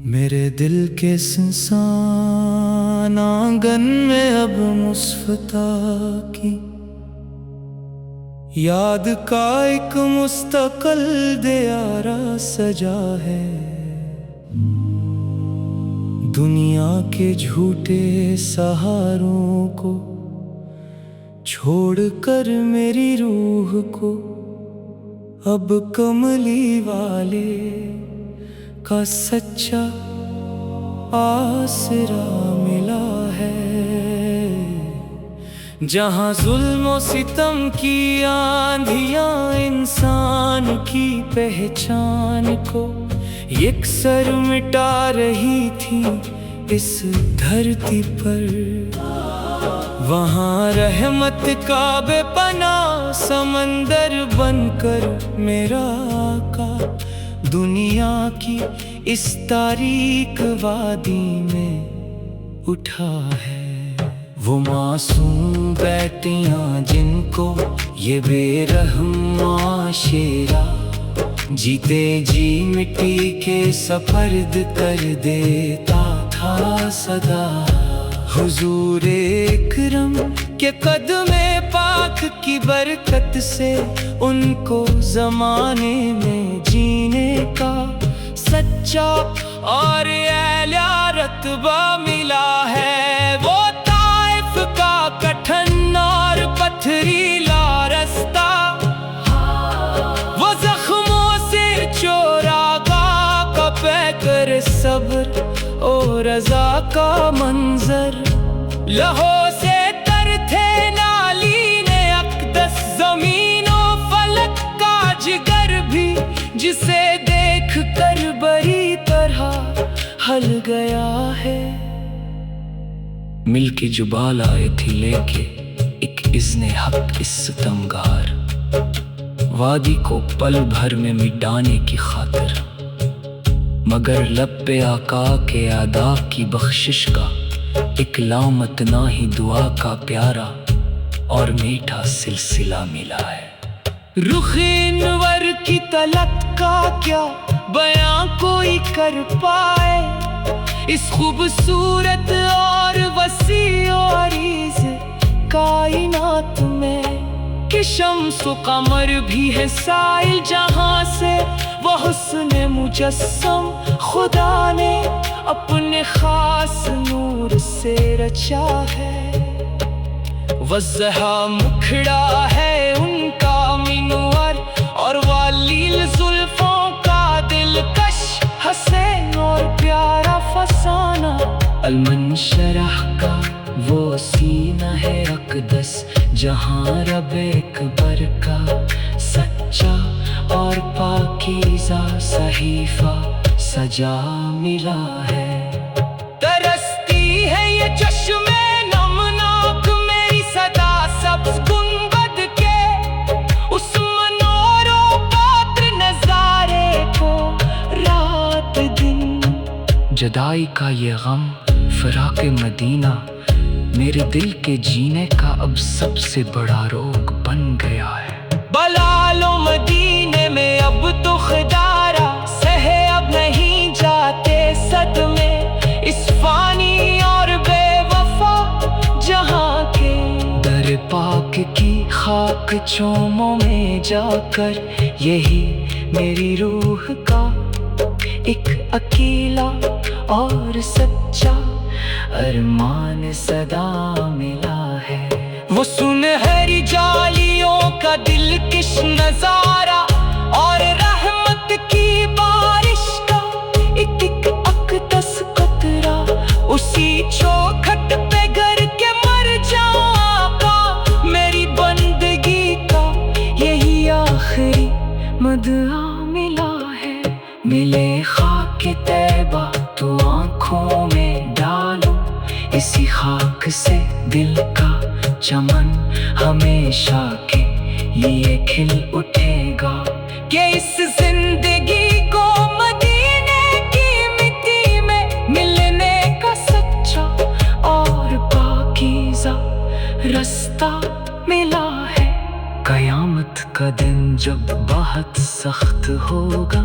میرے دل کے سنسان آنگن میں اب مصطفیٰ کی یاد کا ایک مستقل دیارہ سجا ہے۔ دنیا کے جھوٹے سہاروں کو چھوڑ کر میری روح کو اب کملی والے کا سچا آسرا ملا ہے۔ جہاں ظلم و ستم کی آندھیاں انسان کی پہچان کو یکسر مٹا رہی تھی اس دھرتی پر، وہاں رحمت کا بے پناہ سمندر بن کر میرا آقا دنیا کی اس تاریک وادی میں اٹھا ہے۔ وہ معصوم بیٹیاں جن کو یہ بے رحم معاشرہ جیتے جی مٹی کے سپرد کر دیتا تھا صدا، حضور اکرم کے قدم پاک کی برکت سے ان کو زمانے میں جینے کا سچا اور اعلیٰ رتبہ ملا ہے۔ وہ طائف کا کٹھن اور پتھریلا رستہ، وہ زخموں سے چوراگاہ کا پیکر صبر اور رضا کا منظر، لہو سے تر تھے نالین اقدس زمین و فلک کا جگر بھی، جسے دیکھ کر بری طرح ہل گیا ہے۔ مل کے جبال آئے تھی لے کے ایک اذن حق اس ستمگار، وادی کو پل بھر میں مٹانے کی خاطر، مگر لب پہ آقا کے ادا کی بخشش کا ایک لامتناہی دعا کا پیارا اور میٹھا سلسلہ ملا ہے۔ رخ انور کی طلعت کا کیا بیاں کوئی کر پائے، اس خوبصورت اور وسیع و عریض کائنات میں کہ شمس و قمر بھی ہے سائل جہاں سے، وہ حسن مجسم خدا نے اپنے خاص نور سے رچا ہے۔ وضحا مکھڑا ہے ان کا منور اور والیل زلفوں کا دلکش حسین اور پیارا فسانہ، المنشرح کا وہ سینہ ہے اقدس جہاں رب اکبر کا سچا اور پاکیزہ صحیفہ سجا ملا ہے۔ ترستی ہے یہ چشم نمناک میری صدا سبز گنبد کے اس منور و پاتر نظارے کو رات دن، جدائی کا یہ غم فراق مدینہ میرے دل کے جینے کا اب سب سے بڑا روگ بن گیا ہے۔ بلال و مدینے میں اب تو خدارہ سہے اب نہیں جاتے صدمے، اس فانی اور بے وفا جہاں کے در پاک کی خاک چوموں میں جا کر یہی میری روح کا ایک اکیلا اور سچا ارمان صدا ملا ہے۔ وہ سنہری جالیوں کا دلکش نظارہ اور رحمت کی بارش کا ایک ایک اقدس قطرہ، اسی چوکھٹ پہ گر کے مر جاؤں آقا میری بندگی کا یہی آخری مدعا ملا ہے۔ ملے خاک طیبہ تو آنکھوں میں ڈالو، اسی خاک سے دل کا چمن ہمیشہ کے لیے کھل اٹھے گا کہ اس زندگی کو مدینے کی مٹی میں ملنے کا سچا اور پاکیزہ رستہ ملا ہے۔ قیامت کا دن جب بہت سخت ہوگا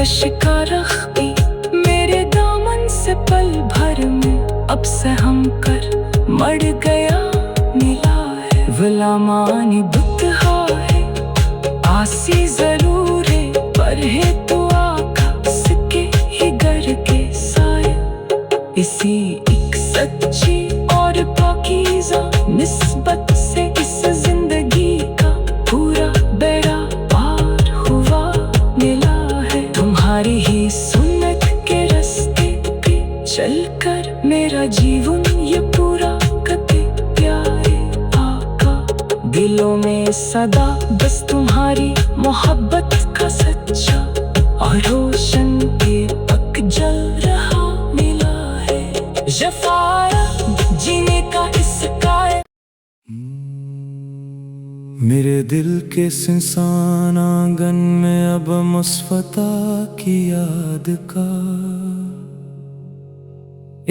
دلکش کا رخ بھی میرے دامن سے پل بھر میں اب سہم کر مر گیا ملا ہے. غلامانی بتہا ہے آسی ضرور ہے پر ہے تو آقا اس کے ہی گھر کے سائے. اسی ایک سچی اور پاکیزہ نسبت سے اس زندگی کا پورا بیڑا پار ہوا ملا ہے. تمہاری ہی سنت کے راستے پہ چل کر میرا جیون یہ پورا کرتے پیارے آقا. دلوں میں صدا بس تمہاری محبت کا سچا اور روشن کے پک جل رہا ملا ہے. شفایا جینے کا اس کا میرے دل کے سنسان آنگن میں اب مصطفیٰ کی یاد کا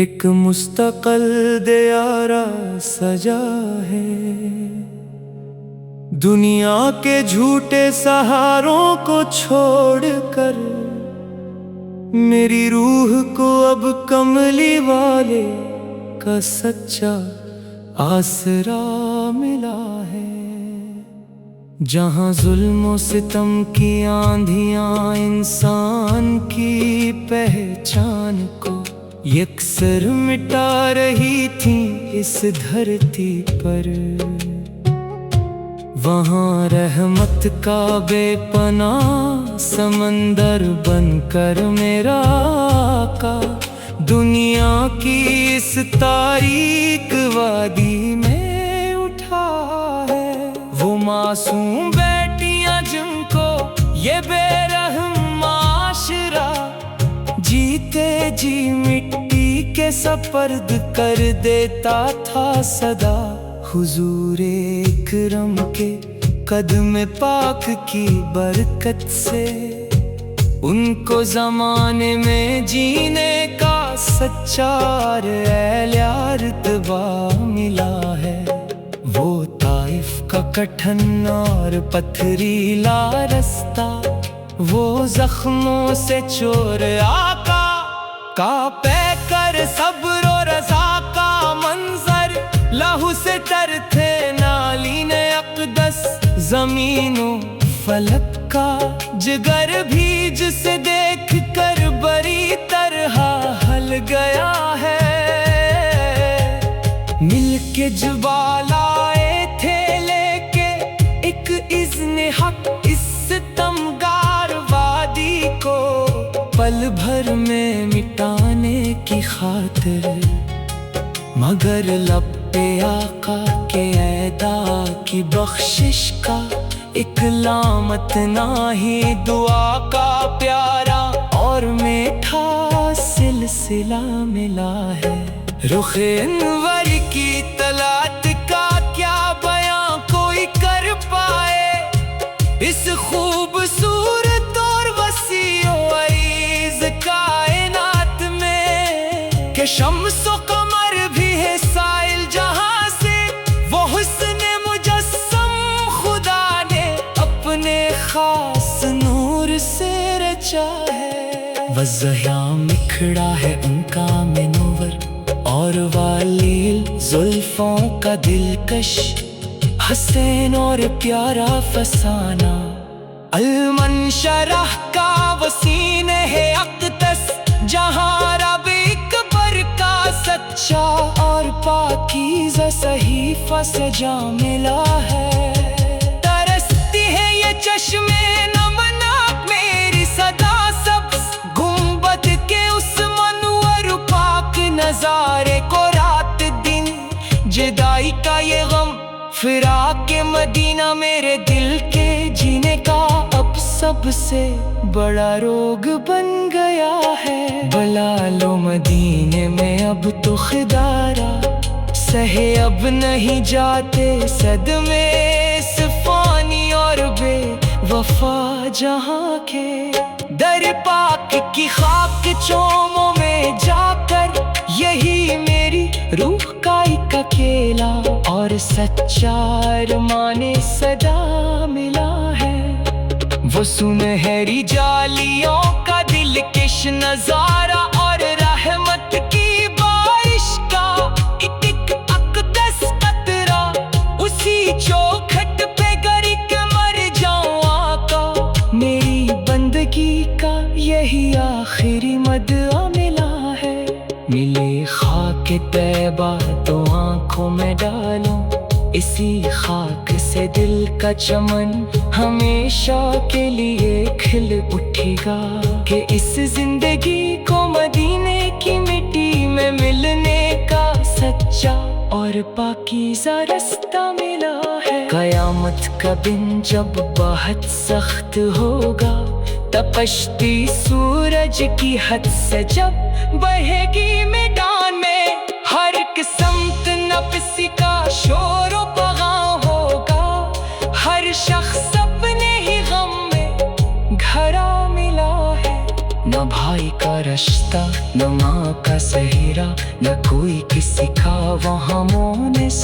ایک مستقل دیارہ سجا ہے. دنیا کے جھوٹے سہاروں کو چھوڑ کر میری روح کو اب کملی والے کا سچا آسرا ملا ہے. جہاں ظلم و ستم کی آندھیاں انسان کی پہچان کو یکسر مٹا رہی تھیں اس دھرتی پر، وہاں رحمت کا بے پناہ سمندر بن کر میرا آقا دنیا کی اس تاریک وادی میں اٹھا ہے. وہ معصوم بیٹیاں جن کو یہ بے رحم معاشرہ جیتے جی مٹی کے سپرد کر دیتا تھا صدا، حضور اکرم کے قدم پاک کی برکت سے ان کو زمانے میں جینے کا سچا رتبہ ملا ہے. وہ طائف کا کٹھن اور پتھریلا رستہ، وہ زخموں سے چور آقا کانپے کر صبر و رضا کا منظر، لہو سے تر تھے نالین اقدس زمین و فلک کا جگر بھی جسے دیکھ کر بری طرح ہل گیا ہے. مل کے جبال آئے تھے لے کے ایک اذن حق اس ستمگار وادی کو پل بھر میں مٹانے کی خاطر، مگر لب پہ آقا کے ادا کی بخشش کا ایک لامت ناہی دعا کا پیارا اور میٹھا سلسلہ ملا ہے. رخ انور کی طلعت کا کیا بیاں کوئی کر پائے، اس خوبصورت اور وسیع و عریض کائنات میں کہ شمس و قمر بھی ہے سائل جہاں سے، وہ حسن مجسم خدا نے اپنے خاص نور سے رچا ہے. وضحیاں مکھڑا ہے ان کا منور اور والیل زلفوں کا دلکش حسین اور پیارا فسانہ، المنشرح کا وسین ہے اقدس جہاں رب اکبر کا سچا اور پاکیزہ صحیفہ سجا ملا ہے. ترستی ہے یہ چشمے نمناک میری صدا سبز گنبد کے اس منور پاک نظارے کو، رات دن جدائی کا یہ غم فراق مدینہ میرے دل کے جینے کا اب سب سے بڑا روگ بن گیا ہے. بلالو مدینے میں اب تو خدارا سہے اب نہیں جاتے صدمے اس فانی اور بے وفا جہاں کے، در پاک کی خاک چوموں میں جا کر یہی میری روح کا ایک اکیلا اور سچا ارمان صدا ملا ہے. وہ سنہری جالیوں کا دلکش نظارہ اور رحمت کی بارش کا ایک ایک اقدس قطرہ اسی چوکھٹ پہ گر کے مر جاؤں آقا. میری بندگی کا یہی آخری مدعا ملا ہے. ملے خاک طیبہ تو آنکھوں میں ڈالوں، اسی خاک سے دل کا چمن ہمیشہ کے لیے کھل اٹھے گا کہ اس زندگی کو مدینے کی مٹی میں ملنے کا سچا اور پاکیزہ رستہ ملا ہے. قیامت کا دن جب بہت سخت ہوگا، تپشتی سورج کی حد سے جب بہے گی میدان میں، ہر ایک سمت نفس کا شور و پیغام ہوگا. ہر شخص اپنے ہی غم میں گھرا ملا ہے. نہ بھائی کا رشتہ، نہ ماں کا سہرا، نہ کوئی کسی کا وہاں مونس،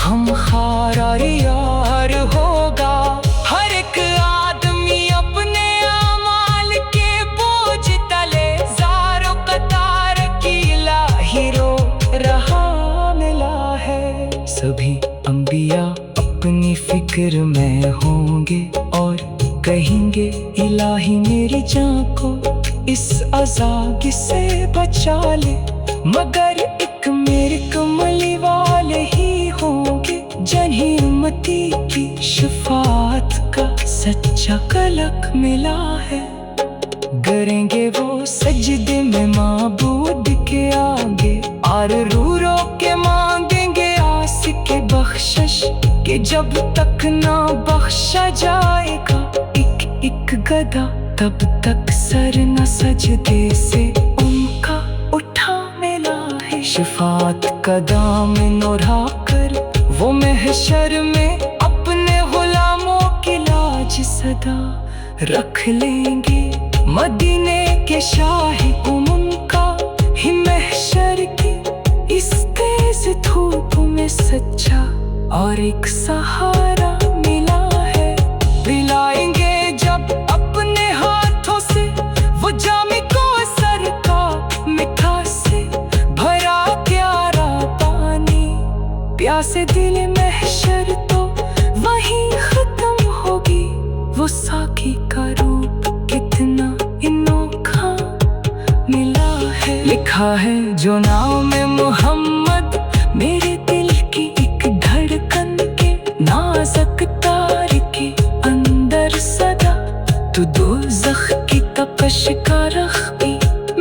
غم خوار اور یار ہوگا. ہر ایک آدمی اپنے اعمال کے بوجھ تلے زار و قطار کی الہی رو رہا ملا ہے. سبھی انبیاء اپنی فکر میں ہوں گے اور کہیں گے الہی میری جان کو اس عذاب سے بچا لے، مگر ایک میرے کملی والے ہی ہوں گے جنہیں امتی کی شفاعت کا سچا کلک ملا ہے. کریں گے وہ سجدے میں معبود کے آگے اور رو رو کے مانگیں گے آس کے بخشش کہ جب تک نہ بخشا جائے گا ایک ایک گدا، تب تک سر نہ سجدے سے ان کا اٹھا ملا ہے. شفاعت کا دامن اڑا کر وہ محشر میں اپنے غلاموں کی لاج صدا رکھ لیں گے. مدینے کے شاہی ان کا ہی محشر کی اس تیز دھوپ میں سچا اور ایک سہارا ملا ہے. پلائیں گے جب اپنے ہاتھوں سے وہ جام کو سر کا میٹھا سے بھرا پیارا پانی، پیاسے دل محشر تو وہیں ختم ہوگی. وہ ساقی کا روپ کتنا انوکھا ملا ہے. لکھا ہے جو نام میں محمد میرے دل کی ایک دھڑکن کے نازک تار کے اندر صدا، تو دوزخ کی تپش کا رخ بھی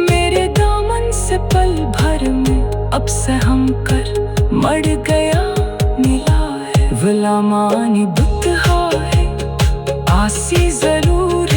میرے دامن سے پل بھر میں اب سہم کر مر گیا ملا ہے. غلامانی بتہا ہے آسی ضرور